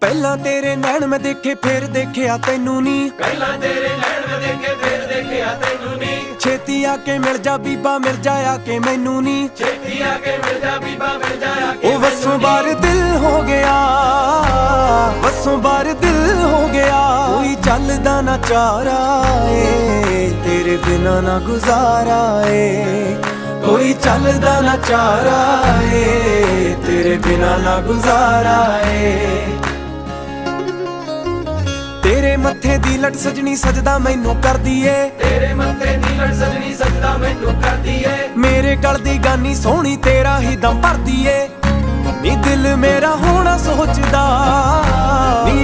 ਪਹਿਲਾਂ ਤੇਰੇ ਨੈਣ ਮੈਂ ਦੇਖੇ ਫਿਰ ਦੇਖਿਆ ਤੈਨੂੰ ਨੀ, ਪਹਿਲਾਂ ਤੇਰੇ ਨੈਣ ਮੈਂ ਦੇਖੇ ਫਿਰ ਦੇਖਿਆ ਤੈਨੂੰ ਨੀ। ਛੇਤੀ ਆ ਕੇ ਮਿਲ ਜਾ ਬੀਬਾ ਮਿਲ ਜਾ ਆ ਕੇ ਮੈਨੂੰ ਨੀ, ਛੇਤੀ ਆ ਕੇ ਮਿਲ ਜਾ ਬੀਬਾ ਮਿਲ ਜਾ ਆ ਕੇ ਉਹ ਵਸੋਂ ਬਾਰ ਦਿਲ ਹੋ ਗਿਆ, ਵਸੋਂ ਬਾਰ ਦਿਲ ਹੋ ਗਿਆ। ਕੋਈ ਚੱਲਦਾ ਨਾ ਚਾਰਾ ਏ ਤੇਰੇ ਬਿਨਾ ਨਾ ਗੁਜ਼ਾਰਾ ਏ, ਕੋਈ ਚੱਲਦਾ ਨਾ ਚਾਰਾ ਏ ਤੇਰੇ ਬਿਨਾ ਨਾ ਗੁਜ਼ਾਰਾ ਏ। ਤੇਰੇ ਮੱਥੇ ਦੀ ਲਟ ਸਜਣੀ ਸਜਦਾ ਮੈਨੂੰ ਕਰਦੀ ਏ, ਤੇਰੇ ਮੱਥੇ ਦੀ ਲੜ ਸਜਣੀ ਸਜਦਾ ਮੈਨੂੰ ਕਰਦੀ ਏ। ਮੇਰੇ ਗਲ ਦੀ ਗਾਨੀ ਸੋਹਣੀ ਤੇਰਾ ਹੀ ਦਮ ਭਰਦੀ ਏ, ਨੀ ਦਿਲ ਮੇਰਾ ਹੋਣਾ ਸੋਚਦਾ ਨੀ